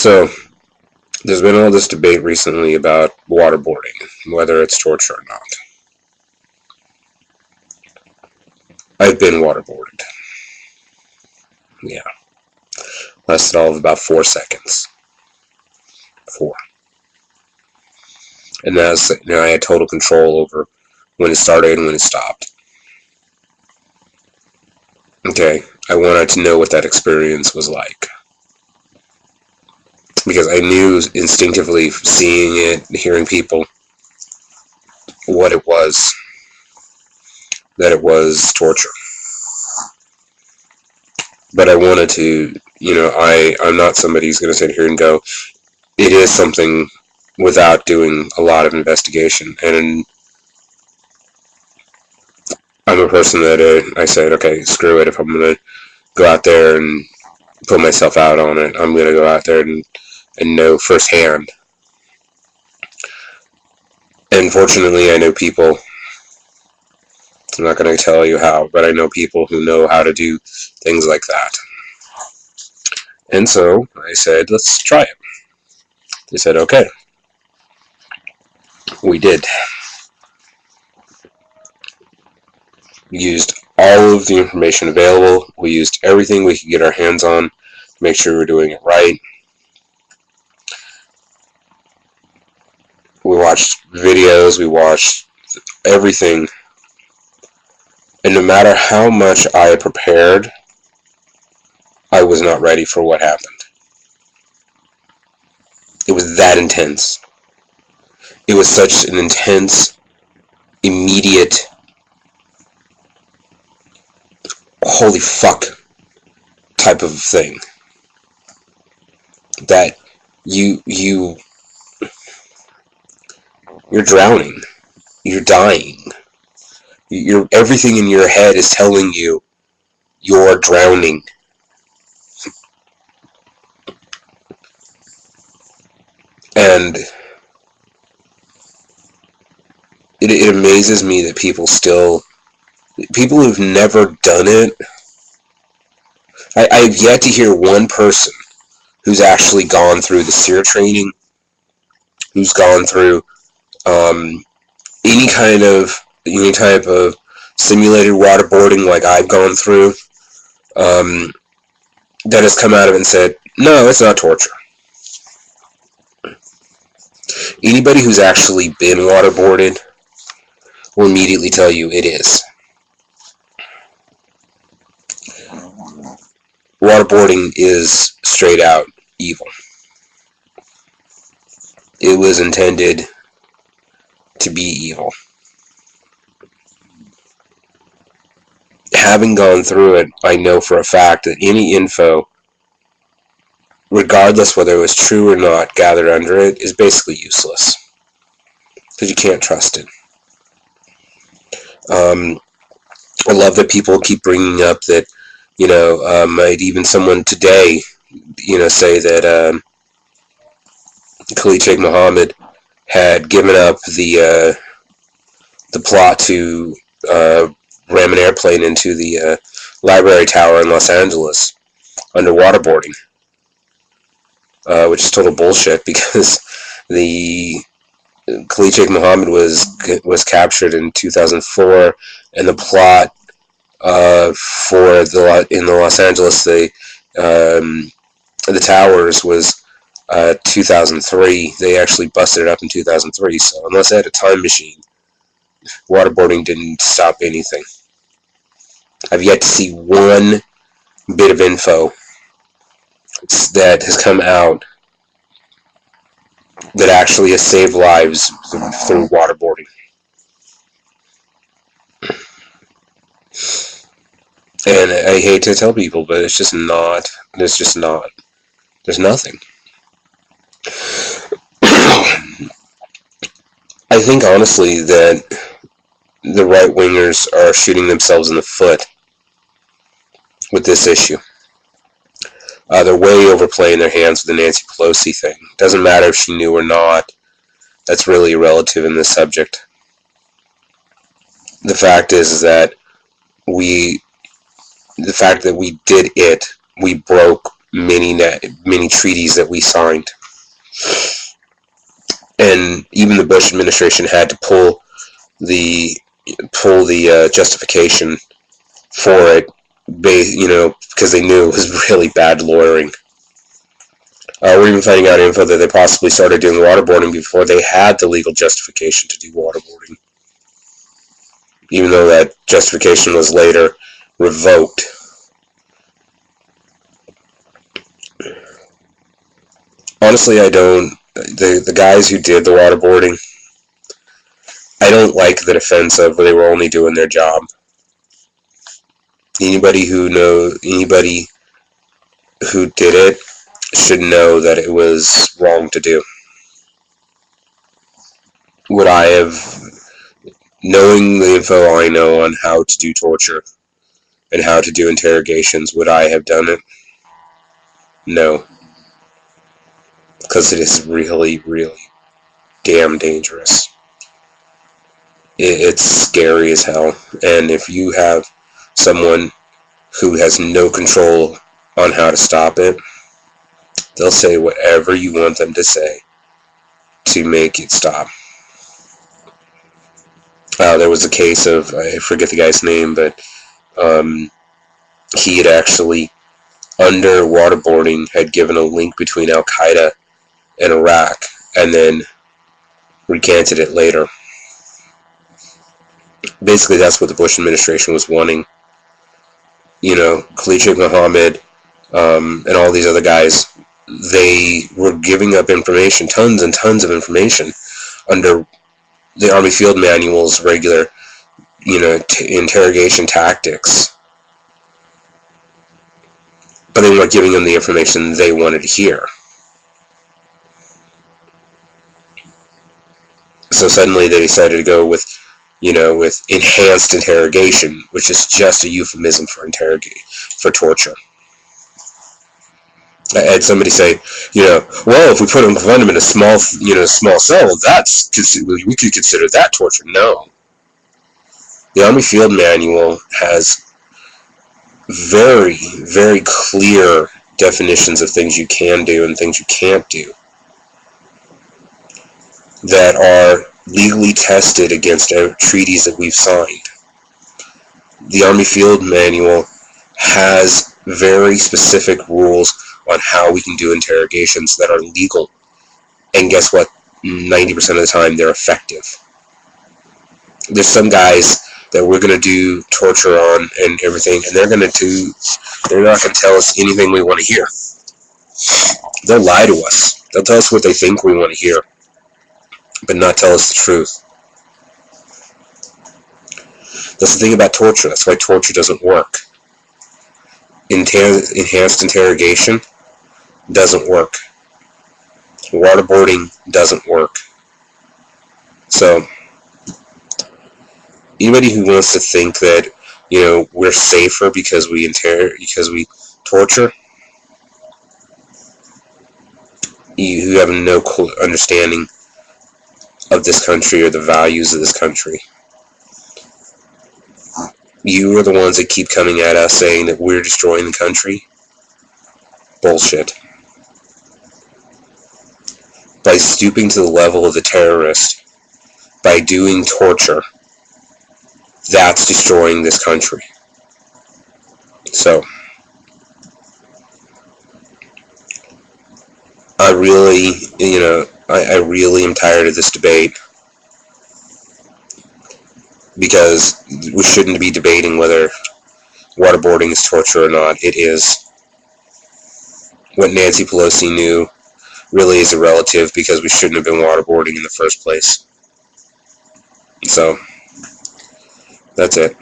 So, there's been all this debate recently about waterboarding, whether it's torture or not. I've been waterboarded. Yeah. Lasted all of about 4 seconds. 4. And that's, I had total control over when it started and when it stopped. Okay, I wanted to know what that experience was like. Because I knew instinctively, seeing it, hearing people, what it was, that it was torture. But I wanted to, I'm not somebody who's going to sit here and go, it is something, without doing a lot of investigation. And I'm a person that I said, okay, screw it. If I'm going to go out there and put myself out on it, I'm going to go out there and know firsthand. And fortunately, I know people, I'm not going to tell you how, but I know people who know how to do things like that. And so I said, let's try it. They said, okay. We did. We used all of the information available. We used everything we could get our hands on to make sure we were doing it right. We watched videos, we watched everything. And no matter how much I had prepared, I was not ready for what happened. It was that intense. It was such an intense, immediate, holy fuck type of thing that you're drowning, you're dying, everything in your head is telling you you're drowning. And it amazes me that people who've never done it, I've yet to hear one person who's actually gone through the SEER training, who's gone through any type of simulated waterboarding like I've gone through, that has come out of it and said, no, it's not torture. Anybody who's actually been waterboarded will immediately tell you it is. Waterboarding is straight out evil. It was intended to be evil. Having gone through it, I know for a fact that any info, regardless whether it was true or not, gathered under it, is basically useless. Because you can't trust it. I love that people keep bringing up that, might even someone today, say that Khalid Sheikh Mohammed had given up the plot to ram an airplane into the library tower in Los Angeles under waterboarding, which is total bullshit because the Khalid Sheikh Mohammed was captured in 2004, and the plot in the Los Angeles the towers was 2003. They actually busted it up in 2003. So unless they had a time machine, waterboarding didn't stop anything. I've yet to see one bit of info that has come out that actually has saved lives through waterboarding. And I hate to tell people, but it's just not. There's just not. There's nothing. I think honestly that the right-wingers are shooting themselves in the foot with this issue. They're way overplaying their hands with the Nancy Pelosi thing. Doesn't matter if she knew or not. That's really irrelative in this subject. The fact is that we did it. We broke many treaties that we signed. And even the Bush administration had to pull the justification for it, because they knew it was really bad lawyering. We're even finding out info that they possibly started doing waterboarding before they had the legal justification to do waterboarding, even though that justification was later revoked. Honestly, I don't. The guys who did the waterboarding, I don't like the defense of they were only doing their job. Anybody who did it should know that it was wrong to do. Would I have, knowing the info I know on how to do torture and how to do interrogations, would I have done it? No. Because it is really, really damn dangerous. It's scary as hell. And if you have someone who has no control on how to stop it, they'll say whatever you want them to say to make it stop. There was a case of, I forget the guy's name, but he had actually, under waterboarding, had given a link between Al-Qaeda and Iraq, and then recanted it later. Basically, that's what the Bush administration was wanting. Khalid Sheikh Mohammed and all these other guys, they were giving up information, tons and tons of information, under the Army Field Manual's regular, interrogation tactics. But they weren't giving them the information they wanted to hear. So suddenly they decided to go with enhanced interrogation, which is just a euphemism for torture. I had somebody say, well, if we put them in a small cell, we could consider that torture. No. The Army Field Manual has very, very clear definitions of things you can do and things you can't do that are legally tested against treaties that we've signed. The Army Field Manual has very specific rules on how we can do interrogations that are legal. And guess what? 90% of the time, they're effective. There's some guys that we're going to do torture on and everything, and they're not going to tell us anything we want to hear. They'll lie to us. They'll tell us what they think we want to hear, but not tell us the truth. That's the thing about torture. That's why torture doesn't work. Enhanced interrogation doesn't work. Waterboarding doesn't work. So, anybody who wants to think that, we're safer because we torture, you have no understanding of this country or the values of this country. You are the ones that keep coming at us saying that we're destroying the country. Bullshit. By stooping to the level of the terrorist, by doing torture, that's destroying this country. So, I really am tired of this debate, because we shouldn't be debating whether waterboarding is torture or not. It is. What Nancy Pelosi knew really is a relative, because we shouldn't have been waterboarding in the first place. So, that's it.